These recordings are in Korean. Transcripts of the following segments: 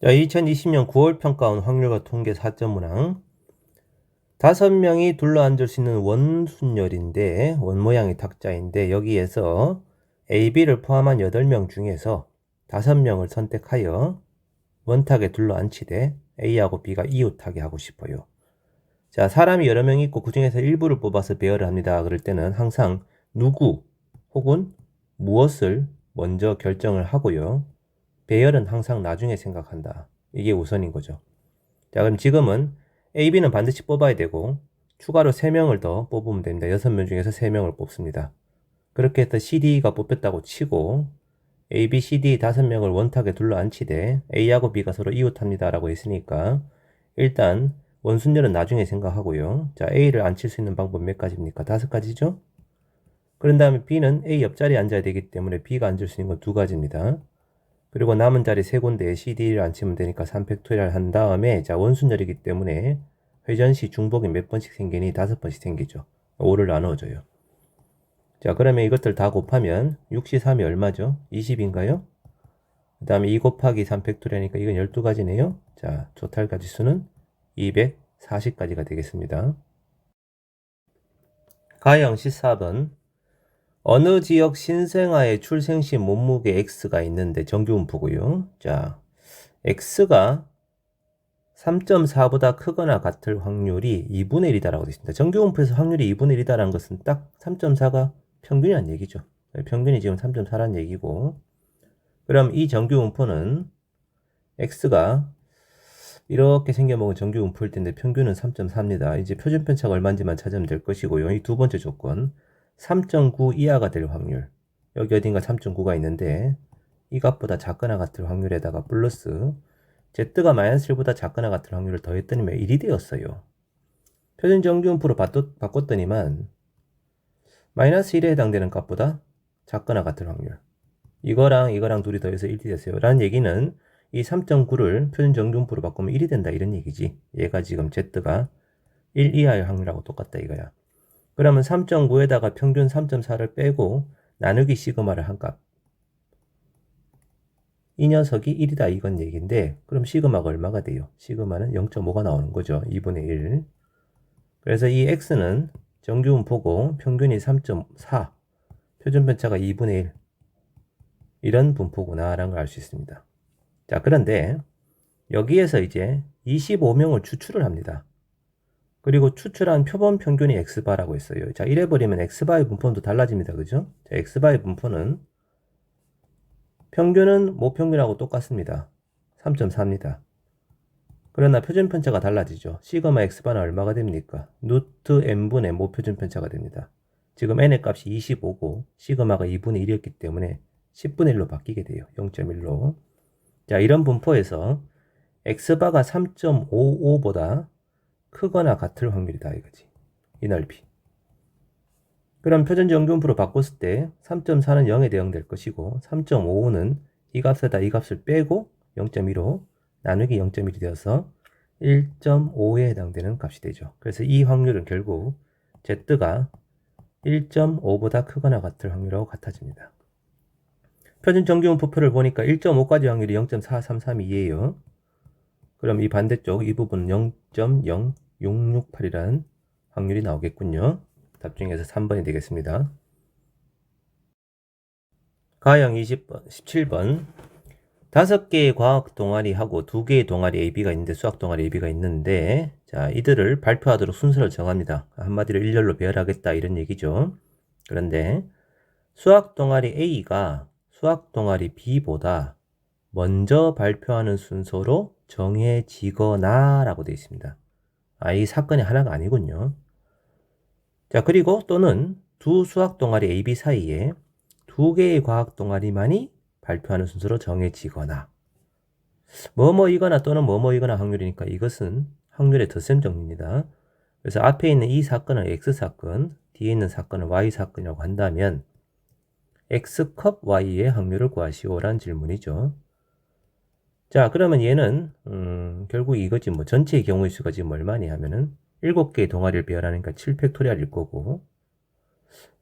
자, 2020년 9월 평가원 확률과 통계 4점 문항. 5명이 둘러앉을 수 있는 원순열인데, 원 모양의 탁자인데, 여기에서 A, B를 포함한 8명 중에서 5명을 선택하여 원탁에 둘러앉히되 A하고 B가 이웃하게 하고 싶어요. 자, 사람이 여러 명 있고 그 중에서 일부를 뽑아서 배열을 합니다. 그럴 때는 항상 누구 혹은 무엇을 먼저 결정을 하고요. 배열은 항상 나중에 생각한다. 이게 우선인 거죠. 자, 그럼 지금은 A, B는 반드시 뽑아야 되고 추가로 3명을 더 뽑으면 됩니다. 6명 중에서 3명을 뽑습니다. 그렇게 해서 C, D가 뽑혔다고 치고 A, B, C, D 5명을 원탁에 둘러앉히되 A하고 B가 서로 이웃합니다 라고 했으니까 일단 원순열은 나중에 생각하고요. 자, A를 앉힐 수 있는 방법 몇 가지입니까? 5가지죠? 그런 다음에 B는 A 옆자리에 앉아야 되기 때문에 B가 앉을 수 있는 건 2가지입니다. 그리고 남은 자리 3군데에 CD를 앉히면 되니까 3팩토리얼 한 다음에, 자, 원순열이기 때문에 회전시 중복이 몇 번씩 생기니 5번씩 생기죠. 5를 나눠줘요. 자, 그러면 이것들 다 곱하면 6시 3이 얼마죠? 20인가요? 그 다음에 2 곱하기 3팩토리얼이니까 이건 12가지네요. 자, 토탈 가지수는 240가지가 되겠습니다. 가형 14번. 어느 지역 신생아의 출생시 몸무게 X가 있는데 정규분포고요. 자, X가 3.4보다 크거나 같을 확률이 2분의 1이다라고 되어 있습니다. 정규분포에서 확률이 2분의 1이다라는 것은 딱 3.4가 평균이란 얘기죠. 평균이 지금 3.4란 얘기고, 그럼 이 정규분포는 X가 이렇게 생겨먹은 정규분포일 텐데 평균은 3.4입니다. 이제 표준편차가 얼마인지만 찾으면 될 것이고요. 이 두 번째 조건, 3.9 이하가 될 확률. 여기 어딘가 3.9가 있는데 이 값보다 작거나 같을 확률에다가 플러스 Z가 마이너스 1보다 작거나 같을 확률을 더했더니 1이 되었어요. 표준 정규분포로 바꿨더니만 마이너스 1에 해당되는 값보다 작거나 같을 확률. 이거랑 둘이 더해서 1이 됐어요. 라는 얘기는 이 3.9를 표준 정규분포로 바꾸면 1이 된다 이런 얘기지. 얘가 지금 Z가 1 이하의 확률하고 똑같다 이거야. 그러면 3.9에다가 평균 3.4를 빼고 나누기 시그마를 한 값. 이 녀석이 1이다 이건 얘기인데, 그럼 시그마가 얼마가 돼요? 시그마는 0.5가 나오는 거죠. 2분의 1. 그래서 이 x는 정규분포고 평균이 3.4, 표준편차가 2분의 1 이런 분포구나 라는 걸 알 수 있습니다. 자, 그런데 여기에서 이제 25명을 추출을 합니다. 그리고 추출한 표본 평균이 x바라고 했어요. 자, 이래버리면 x바의 분포는 또 달라집니다. 그죠? 자, x바의 분포는 평균은 모평균하고 똑같습니다. 3.4입니다. 그러나 표준편차가 달라지죠. 시그마 x바는 얼마가 됩니까? 루트 n분의 모표준편차가 됩니다. 지금 n의 값이 25고 시그마가 2분의 1이었기 때문에 10분의 1로 바뀌게 돼요. 0.1로. 자, 이런 분포에서 x바가 3.55보다 크거나 같을 확률이다 이거지. 이 넓이. 그럼 표준 정규분포로 바꿨을 때 3.4는 0에 대응될 것이고 3.55는 이 값에다 이 값을 빼고 0.15 나누기 0.1이 되어서 1.5에 해당되는 값이 되죠. 그래서 이 확률은 결국 Z가 1.5보다 크거나 같을 확률하고 같아집니다. 표준 정규분포표를 보니까 1.5까지 확률이 0.4332예요. 그럼 이 반대쪽 이 부분은 0.0668이라는 확률이 나오겠군요. 답 중에서 3번이 되겠습니다. 가형 20번, 17번. 5개의 과학 동아리하고 2개의 동아리 AB가 있는데, 수학 동아리 AB가 있는데, 자, 이들을 발표하도록 순서를 정합니다. 한마디로 일렬로 배열하겠다 이런 얘기죠. 그런데 수학 동아리 A가 수학 동아리 B보다 먼저 발표하는 순서로 정해지거나 라고 되어 있습니다. 이 사건이 하나가 아니군요. 자, 그리고 또는 두 수학 동아리 AB 사이에 2개의 과학 동아리만이 발표하는 순서로 정해지거나, 뭐뭐이거나 또는 뭐뭐이거나 확률이니까 이것은 확률의 덧셈 정리입니다. 그래서 앞에 있는 이 사건을 X사건, 뒤에 있는 사건을 Y사건이라고 한다면 X컵 Y의 확률을 구하시오라는 질문이죠. 자, 그러면 얘는 결국 이거지. 뭐 전체의 경우의 수가 지금 얼마니 하면은 7개의 동아리를 배열하니까 7팩토리얼일 거고,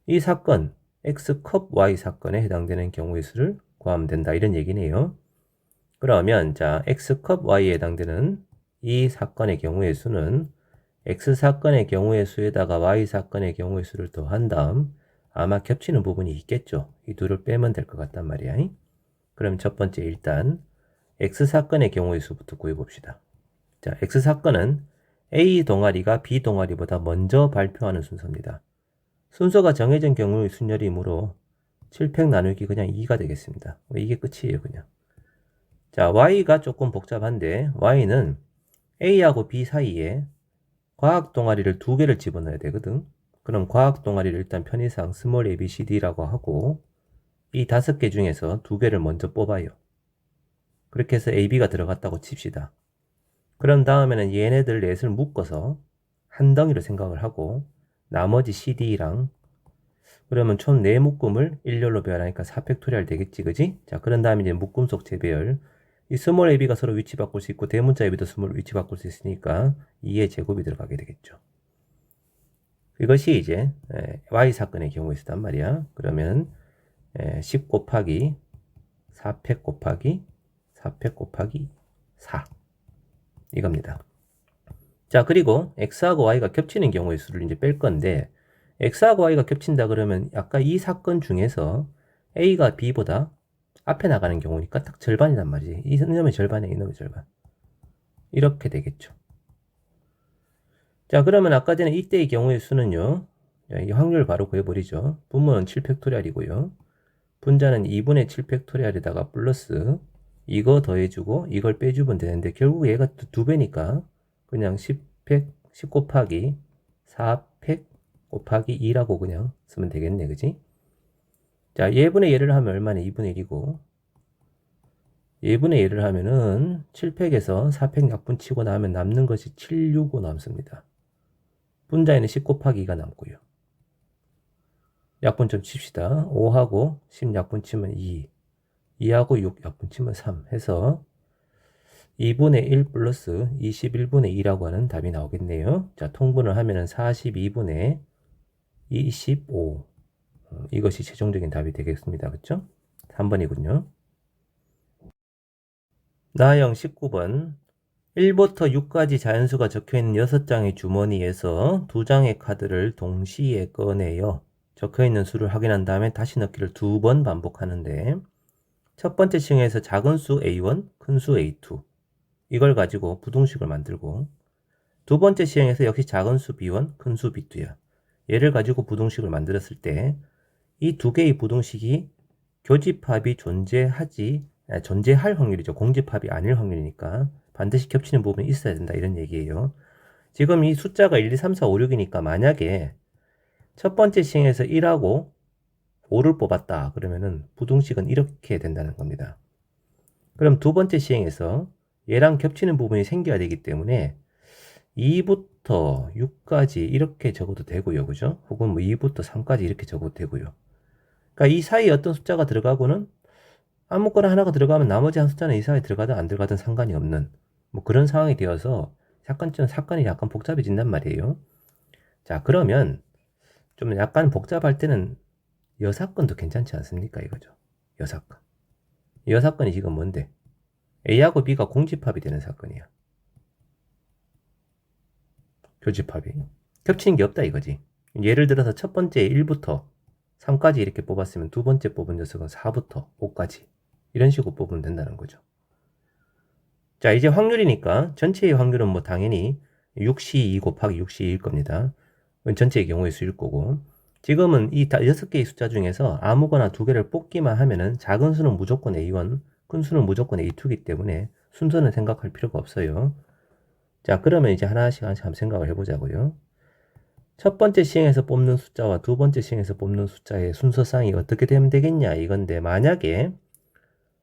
이 사건 X컵 Y 사건에 해당되는 경우의 수를 구하면 된다 이런 얘기네요. 그러면 자 x컵 y에 해당되는 이 사건의 경우의 수는 x 사건의 경우의 수에다가 y 사건의 경우의 수를 더한 다음 아마 겹치는 부분이 있겠죠. 이 둘을 빼면 될 것 같단 말이야. 그럼 첫 번째 일단 x 사건의 경우의 수부터 구해봅시다. 자, x 사건은 a 동아리가 b 동아리보다 먼저 발표하는 순서입니다. 순서가 정해진 경우의 순열이므로 7팩 나누기 그냥 2가 되겠습니다. 이게 끝이에요, 그냥. 자, y가 조금 복잡한데 y는 a하고 b 사이에 과학 동아리를 두 개를 집어넣어야 되거든. 그럼 과학 동아리를 일단 편의상 스몰 abcd라고 하고 이 5개 중에서 두 개를 먼저 뽑아요. 그렇게 해서 ab가 들어갔다고 칩시다. 그런 다음에는 얘네들 넷을 묶어서 한 덩이로 생각을 하고 나머지 cd랑 그러면 총 4묶음을 일렬로 배열하니까 4팩토리얼 되겠지, 그지? 자, 그런 다음에 이제 묶음 속 재배열. 이 스몰 ab가 서로 위치 바꿀 수 있고 대문자 ab도 스몰 위치 바꿀 수 있으니까 2의 제곱이 들어가게 되겠죠. 이것이 이제 y 사건의 경우에 있단 말이야. 그러면 10 곱하기 4팩 곱하기 4팩 곱하기 4 이겁니다. 자, 그리고 x하고 y가 겹치는 경우의 수를 이제 뺄 건데 x하고 y가 겹친다 그러면 아까 이 사건 중에서 a가 b보다 앞에 나가는 경우니까 딱 절반이란 말이지. 이 놈의 절반이야, 이 놈의 절반. 이렇게 되겠죠. 자, 그러면 아까 전에 이때의 경우의 수는요. 이 확률 바로 구해버리죠. 분모는 7팩토리얼이고요. 분자는 2분의 7팩토리얼에다가 플러스 이거 더해주고 이걸 빼주면 되는데 결국 얘가 2배니까 그냥 10 곱하기 4팩 곱하기 2라고 그냥 쓰면 되겠네, 그지? 자, 예분의 예를 하면 얼마나 2분의 1이고 예분의 예를 하면은 7팩에서 4팩 약분치고 나면 남는 것이 7, 6, 5 남습니다. 분자에는 10 곱하기 2가 남고요. 약분 좀 칩시다. 5하고 10 약분 치면 2, 2하고 6 약분 치면 3 해서 2분의 1 플러스 21분의 2라고 하는 답이 나오겠네요. 자, 통분을 하면은 42분의 25. 이것이 최종적인 답이 되겠습니다. 그쵸? 3번이군요. 나형 19번. 1부터 6까지 자연수가 적혀있는 6장의 주머니에서 2장의 카드를 동시에 꺼내요. 적혀있는 수를 확인한 다음에 다시 넣기를 2번 반복하는데 첫 번째 층에서 작은 수 A1, 큰 수 A2 이걸 가지고 부등식을 만들고 두 번째 시행에서 역시 작은 수 B1, 큰 수 B2야. 얘를 가지고 부등식을 만들었을 때 이 두 개의 부등식이 교집합이 존재할 확률이죠. 공집합이 아닐 확률이니까 반드시 겹치는 부분이 있어야 된다 이런 얘기예요. 지금 이 숫자가 1, 2, 3, 4, 5, 6이니까 만약에 첫 번째 시행에서 1하고 5를 뽑았다 그러면은 부등식은 이렇게 된다는 겁니다. 그럼 두 번째 시행에서 얘랑 겹치는 부분이 생겨야 되기 때문에 2부터 6까지 이렇게 적어도 되고요. 그죠? 혹은 뭐 2부터 3까지 이렇게 적어도 되고요. 그러니까 이 사이에 어떤 숫자가 들어가고는 아무거나 하나가 들어가면 나머지 한 숫자는 이 사이에 들어가든 안 들어가든 상관이 없는 뭐 그런 상황이 되어서 사건이 약간 복잡해진단 말이에요. 자, 그러면 좀 약간 복잡할 때는 여사건도 괜찮지 않습니까? 이거죠. 여사건. 여사건이 지금 뭔데? A하고 B가 공집합이 되는 사건이야. 교집합이. 겹치는 게 없다 이거지. 예를 들어서 첫 번째 1부터 3까지 이렇게 뽑았으면 두 번째 뽑은 녀석은 4부터 5까지 이런 식으로 뽑으면 된다는 거죠. 자, 이제 확률이니까 전체의 확률은 뭐 당연히 6C2 곱하기 6C2일 겁니다. 전체의 경우의 수일 거고 지금은 이 6개의 숫자 중에서 아무거나 두 개를 뽑기만 하면은 작은 수는 무조건 A1, 큰 수는 무조건 A2이기 때문에 순서는 생각할 필요가 없어요. 자, 그러면 이제 하나씩 한번 생각을 해보자고요. 첫 번째 시행에서 뽑는 숫자와 두 번째 시행에서 뽑는 숫자의 순서상이 어떻게 되면 되겠냐 이건데 만약에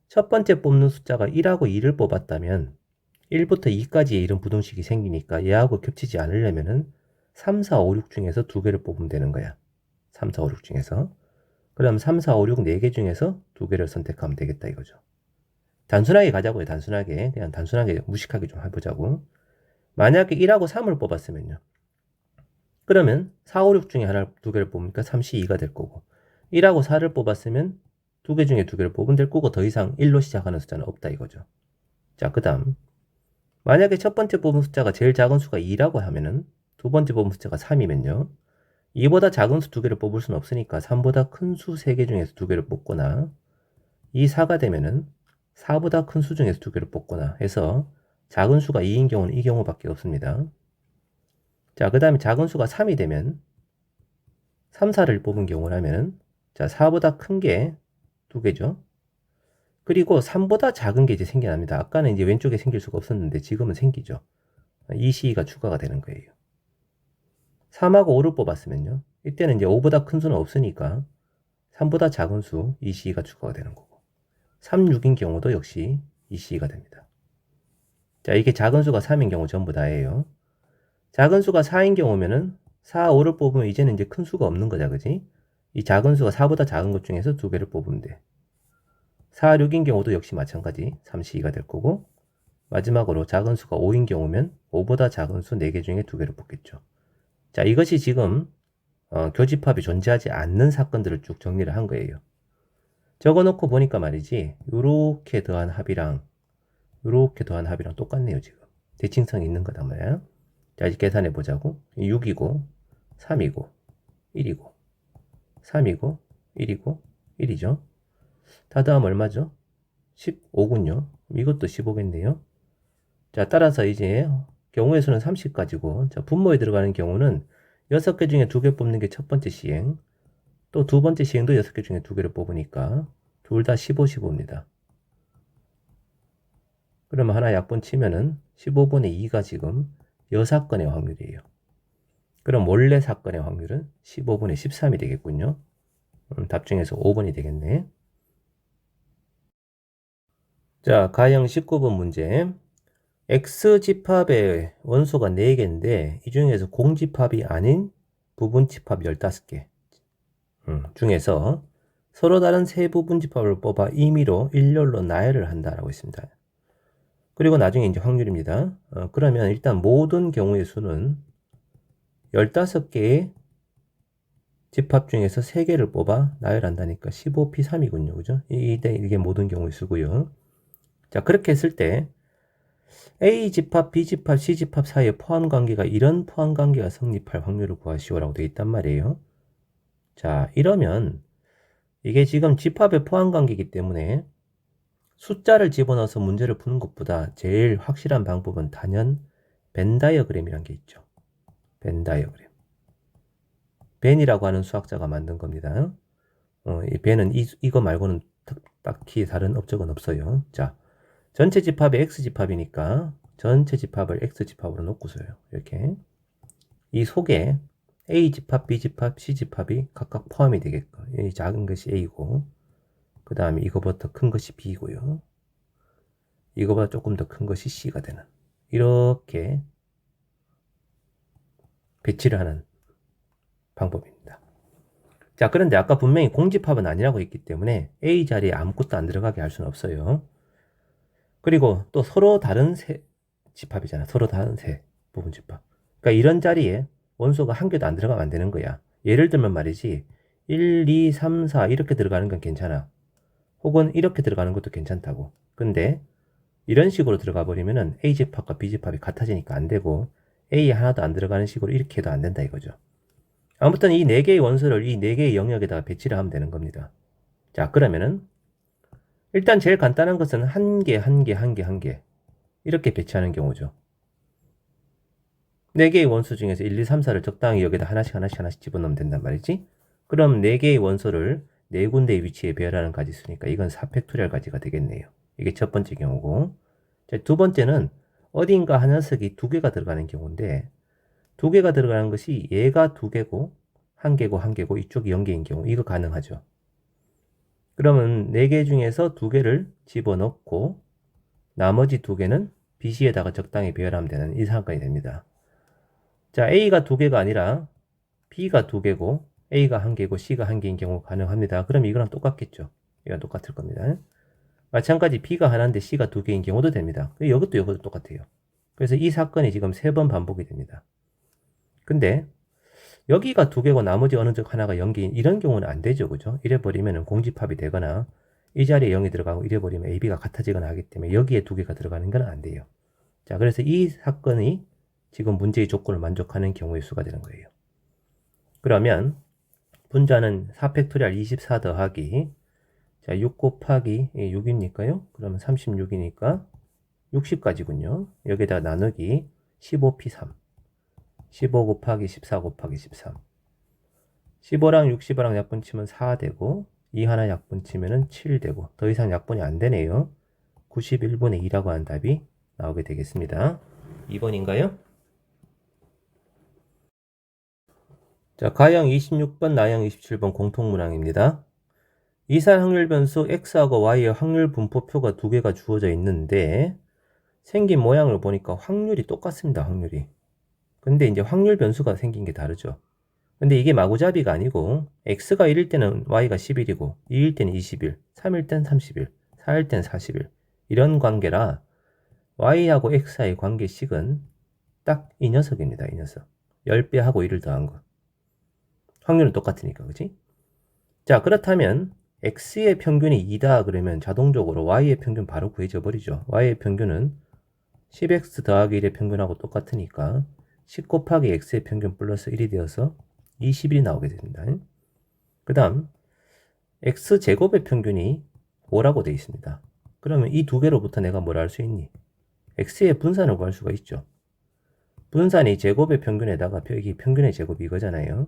첫 번째 뽑는 숫자가 1하고 2를 뽑았다면 1부터 2까지의 이런 부등식이 생기니까 얘하고 겹치지 않으려면은 3, 4, 5, 6 중에서 두 개를 뽑으면 되는 거야. 3, 4, 5, 6 중에서. 그럼 3, 4, 5, 6, 4개 중에서 두 개를 선택하면 되겠다 이거죠. 단순하게 가자고요. 단순하게. 그냥 단순하게 무식하게 좀 해보자고. 만약에 1하고 3을 뽑았으면요. 그러면 4, 5, 6 중에 두 개를 뽑으니까 3C2가 될 거고 1하고 4를 뽑았으면 두 개 중에 두 개를 뽑으면 될 거고 더 이상 1로 시작하는 숫자는 없다 이거죠. 자, 그 다음. 만약에 첫 번째 뽑은 숫자가 제일 작은 수가 2라고 하면은 두 번째 뽑은 숫자가 3이면요. 2보다 작은 수 두 개를 뽑을 수는 없으니까 3보다 큰 수 세 개 중에서 두 개를 뽑거나 2, 4가 되면은 4보다 큰 수 중에서 두 개를 뽑거나 해서 작은 수가 2인 경우는 이 경우밖에 없습니다. 자, 그 다음에 작은 수가 3이 되면 3, 4를 뽑은 경우라면은 자, 4보다 큰 게 두 개죠. 그리고 3보다 작은 게 이제 생겨납니다. 아까는 이제 왼쪽에 생길 수가 없었는데 지금은 생기죠. 이 시가 추가가 되는 거예요. 3하고 5를 뽑았으면요. 이때는 이제 5보다 큰 수는 없으니까 3보다 작은 수 이 시가 추가가 되는 거고 3, 6인 경우도 역시 이 시가 됩니다. 자, 이게 작은 수가 3인 경우 전부 다예요. 작은 수가 4인 경우면은 4, 5를 뽑으면 이제는 이제 큰 수가 없는 거다, 그지? 이 작은 수가 4보다 작은 것 중에서 두 개를 뽑으면 돼. 4, 6인 경우도 역시 마찬가지 3C가 될 거고 마지막으로 작은 수가 5인 경우면 5보다 작은 수 4개 중에 두 개를 뽑겠죠. 자, 이것이 지금 교집합이 존재하지 않는 사건들을 쭉 정리를 한 거예요. 적어놓고 보니까 말이지 요렇게 더한 합이랑 요렇게 더한 합이랑 똑같네요. 지금 대칭성이 있는 거다 말이야. 자, 이제 계산해 보자고. 6이고 3이고 1이고 3이고 1이고 1이죠. 다 더하면 얼마죠? 15군요. 이것도 15겠네요. 자, 따라서 이제 경우의 수는 30가지고 자, 분모에 들어가는 경우는 6개 중에 2개 뽑는 게 첫 번째 시행, 또 두 번째 시행도 6개 중에 2개를 뽑으니까 둘 다 15, 15입니다. 그러면 하나 약분 치면은 15분의 2가 지금 여사건의 확률이에요. 그럼 원래 사건의 확률은 15분의 13이 되겠군요. 답 중에서 5번이 되겠네. 자, 가형 19번 문제. X집합의 원소가 4개인데 이 중에서 공집합이 아닌 부분집합 15개 중에서 서로 다른 세 부분집합을 뽑아 임의로 일렬로 나열을 한다라고 있습니다. 그리고 나중에 이제 확률입니다. 그러면 일단 모든 경우의 수는 15개의 집합 중에서 3개를 뽑아 나열한다니까 15P3이군요. 그죠? 이게 모든 경우의 수고요. 자, 그렇게 했을 때 A집합, B집합, C집합 사이의 포함관계가 이런 포함관계가 성립할 확률을 구하시오라고 되어 있단 말이에요. 자, 이러면 이게 지금 집합의 포함관계이기 때문에 숫자를 집어넣어서 문제를 푸는 것보다 제일 확실한 방법은 단연 벤 다이어그램이란 게 있죠. 벤 다이어그램. 벤이라고 하는 수학자가 만든 겁니다. 이 벤은 이거 말고는 딱히 다른 업적은 없어요. 자, 전체 집합이 X집합이니까 전체 집합을 X집합으로 놓고서요. 이렇게 이 속에 A집합, B집합, C집합이 각각 포함이 되게끔 이 작은 것이 A고 그 다음에 이거보다 큰 것이 B고요. 이거보다 조금 더 큰 것이 C가 되는 이렇게 배치를 하는 방법입니다. 자, 그런데 아까 분명히 공집합은 아니라고 했기 때문에 A 자리에 아무것도 안 들어가게 할 수는 없어요. 그리고 또 서로 다른 세 집합이잖아. 서로 다른 세 부분 집합. 그러니까 이런 자리에 원소가 한 개도 안 들어가면 안 되는 거야. 예를 들면 말이지 1, 2, 3, 4 이렇게 들어가는 건 괜찮아. 혹은 이렇게 들어가는 것도 괜찮다고. 근데 이런 식으로 들어가 버리면은 A집합과 B집합이 같아지니까 안 되고 A 하나도 안 들어가는 식으로 이렇게 해도 안 된다 이거죠. 아무튼 이 4개의 원소를 이 4개의 영역에다가 배치를 하면 되는 겁니다. 자, 그러면은 일단 제일 간단한 것은 한 개, 한 개, 한 개, 한 개 이렇게 배치하는 경우죠. 4개의 원소 중에서 1, 2, 3, 4를 적당히 여기다 하나씩 집어넣으면 된단 말이지. 그럼 4개의 원소를 4군데의 위치에 배열하는 가지수니까 이건 4팩토리얼 가지가 되겠네요. 이게 첫 번째 경우고. 자, 두 번째는 어딘가 한 녀석이 2개가 들어가는 경우인데 2개가 들어가는 것이 얘가 2개고 1개고 1개고 이쪽이 0개인 경우 이거 가능하죠. 그러면 4개 중에서 2개를 집어넣고 나머지 2개는 BC에다가 적당히 배열하면 되는 이 사건이 됩니다. 자, A가 2개가 아니라 B가 2개고 A가 1개고 C가 1개인 경우 가능합니다. 그럼 이거랑 똑같겠죠. 이건 똑같을 겁니다. 마찬가지 B가 하나인데 C가 2개인 경우도 됩니다. 이것도 똑같아요. 그래서 이 사건이 지금 3번 반복이 됩니다. 근데 여기가 2개고 나머지 어느 쪽 하나가 0개인 이런 경우는 안 되죠. 그죠? 이래 버리면 공집합이 되거나 이 자리에 0이 들어가고 이래버리면 AB가 같아지거나 하기 때문에 여기에 두 개가 들어가는 건 안 돼요. 자, 그래서 이 사건이 지금 문제의 조건을 만족하는 경우의 수가 되는 거예요. 그러면 분자는 4팩토리얼 24 더하기, 자, 6 곱하기 6이니까요. 그러면 36이니까 60까지군요. 여기다 나누기 15p3. 15 곱하기 14 곱하기 13. 15랑 60이랑 약분 치면 4 되고, 2 하나 약분 치면은 7 되고, 더 이상 약분이 안 되네요. 91분의 2라고 하는 답이 나오게 되겠습니다. 2번인가요? 자, 가형 26번, 나형 27번 공통문항입니다. 이산 확률 변수 x하고 y의 확률 분포표가 두 개가 주어져 있는데 생긴 모양을 보니까 확률이 똑같습니다. 확률이. 근데 이제 확률 변수가 생긴 게 다르죠. 근데 이게 마구잡이가 아니고 x가 1일 때는 y가 11이고 2일 때는 21, 3일 땐 31, 4일 땐 41 이런 관계라 y하고 x의 관계식은 딱 이 녀석입니다. 이 녀석. 10배하고 1을 더한 거. 확률은 똑같으니까, 그치? 자, 그렇다면 x의 평균이 2다 그러면 자동적으로 y의 평균 바로 구해져 버리죠. y의 평균은 10x 더하기 1의 평균하고 똑같으니까 10 곱하기 x의 평균 플러스 1이 되어서 21이 나오게 됩니다. 그 다음 x제곱의 평균이 5라고 되어 있습니다. 그러면 이 두 개로부터 내가 뭘 알 수 있니? x의 분산을 구할 수가 있죠. 분산이 제곱의 평균에다가 여기 평균의 제곱이 이거잖아요.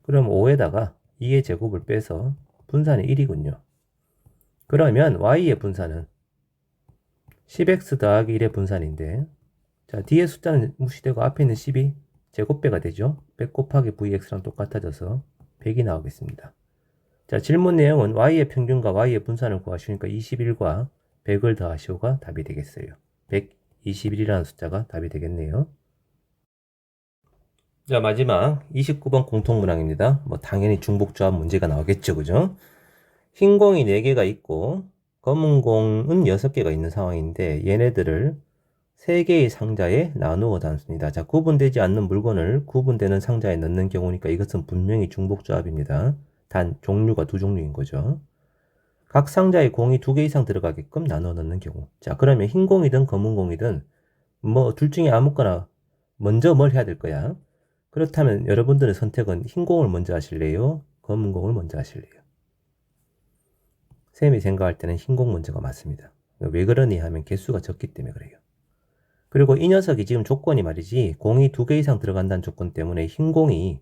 그럼 5에다가 2의 제곱을 빼서 분산이 1이군요. 그러면 y의 분산은 10x 더하기 1의 분산인데, 자, 뒤에 숫자는 무시되고 앞에 있는 10이 제곱배가 되죠. 100 곱하기 vx랑 똑같아져서 100이 나오겠습니다. 자, 질문 내용은 y의 평균과 y의 분산을 구하시니까 21과 100을 더하시오가 답이 되겠어요. 121이라는 숫자가 답이 되겠네요. 자, 마지막 29번 공통문항입니다. 뭐 당연히 중복조합 문제가 나오겠죠, 그죠? 흰 공이 4개가 있고 검은 공은 6개가 있는 상황인데 얘네들을 3개의 상자에 나누어 담습니다. 자, 구분되지 않는 물건을 구분되는 상자에 넣는 경우니까 이것은 분명히 중복조합입니다. 단 종류가 두 종류인 거죠. 각 상자에 공이 2개 이상 들어가게끔 나누어 넣는 경우. 자, 그러면 흰 공이든 검은 공이든 뭐 둘 중에 아무거나 먼저 뭘 해야 될 거야. 그렇다면 여러분들의 선택은 흰 공을 먼저 하실래요? 검은 공을 먼저 하실래요? 쌤이 생각할 때는 흰 공 먼저가 맞습니다. 왜 그러니 하면 개수가 적기 때문에 그래요. 그리고 이 녀석이 지금 조건이 말이지 공이 2개 이상 들어간다는 조건 때문에 흰 공이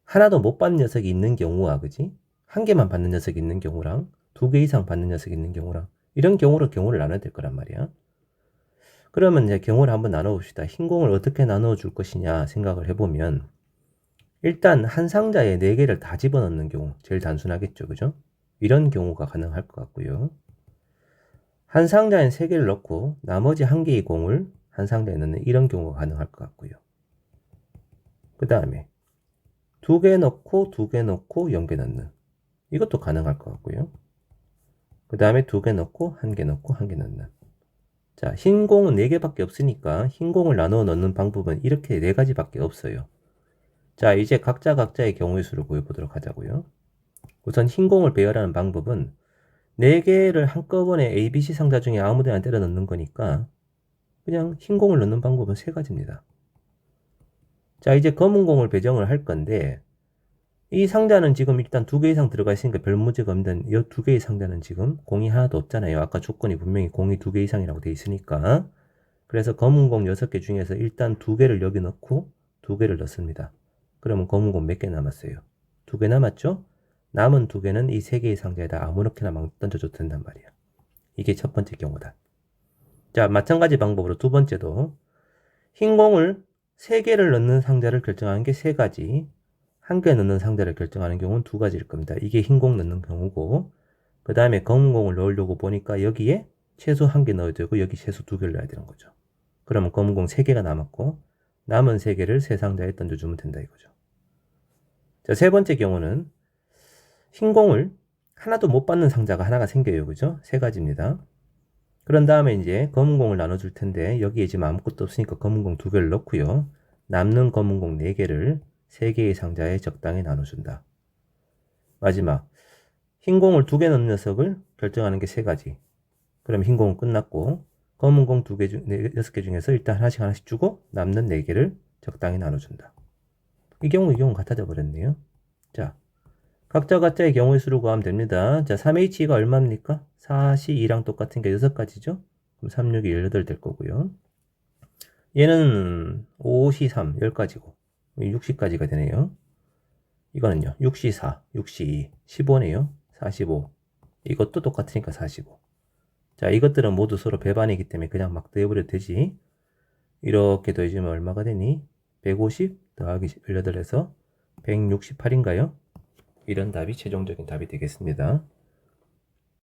하나도 못 받는 녀석이 있는 경우와 그지? 한 개만 받는 녀석이 있는 경우랑 2개 이상 받는 녀석이 있는 경우랑 이런 경우로 경우를 나눠야 될 거란 말이야. 그러면 이제 경우를 한번 나눠봅시다. 흰 공을 어떻게 나눠 줄 것이냐 생각을 해보면 일단 한 상자에 4개를 다 집어넣는 경우 제일 단순하겠죠. 그죠? 이런 경우가 가능할 것 같고요. 한 상자에 3개를 넣고 나머지 1개의 공을 한 상자에 넣는 이런 경우가 가능할 것 같고요. 그 다음에 2개 넣고 2개 넣고 0개 넣는 이것도 가능할 것 같고요. 그 다음에 2개 넣고 1개 넣고 1개 넣는. 자, 흰 공은 4개밖에 없으니까 흰 공을 나누어 넣는 방법은 이렇게 4가지밖에 없어요. 자, 이제 각자의 경우의 수를 구해보도록 하자고요. 우선 흰 공을 배열하는 방법은 4개를 한꺼번에 A, B, C 상자 중에 아무 데나 때려 넣는 거니까 그냥 흰 공을 넣는 방법은 3가지입니다. 자, 이제 검은 공을 배정을 할 건데 이 상자는 지금 일단 2개 이상 들어가 있으니까 별 문제가 없는 이 2개의 상자는 지금 공이 하나도 없잖아요. 아까 조건이 분명히 공이 2개 이상이라고 돼 있으니까. 그래서 검은 공 6개 중에서 일단 2개를 여기 넣고 2개를 넣습니다. 그러면 검은 공 몇 개 남았어요? 2개 남았죠? 남은 2개는 이 3개의 상자에다 아무렇게나 막 던져줘도 된단 말이야. 이게 첫 번째 경우다. 자, 마찬가지 방법으로 두 번째도 흰 공을 3개를 넣는 상자를 결정하는 게 3가지, 1개 넣는 상자를 결정하는 경우는 2가지일 겁니다. 이게 흰 공 넣는 경우고, 그 다음에 검은 공을 넣으려고 보니까 여기에 최소 1개 넣어야 되고 여기 최소 2개를 넣어야 되는 거죠. 그러면 검은 공 3개가 남았고 남은 3개를 세 상자에 던져주면 된다 이거죠. 자, 세 번째 경우는 흰 공을 하나도 못 받는 상자가 하나가 생겨요. 그죠? 3가지입니다. 그런 다음에 이제 검은 공을 나눠줄 텐데 여기에 지금 아무것도 없으니까 검은 공 2개를 넣고요. 남는 검은 공 4개를 3개의 상자에 적당히 나눠준다. 마지막 흰 공을 2개 넣는 녀석을 결정하는 게 3가지. 그럼 흰 공은 끝났고 검은 공 2개 중 6개 중에서 일단 하나씩 주고 남는 4개를 적당히 나눠준다. 이 경우 같아져 버렸네요. 자, 각자의 경우의 수를 구하면 됩니다. 자, 3H가 얼마입니까? 4시 2랑 똑같은 게 6가지죠? 그럼 3, 6이 18 될 거고요. 얘는 5시 3, 10가지고 60가지가 되네요. 이거는요. 6시 4, 6시 2, 15네요. 45. 이것도 똑같으니까 45. 자, 이것들은 모두 서로 배반이기 때문에 그냥 막 더해버려도 되지. 이렇게 더해주면 얼마가 되니? 150 더하기 18에서 168인가요? 이런 답이 최종적인 답이 되겠습니다.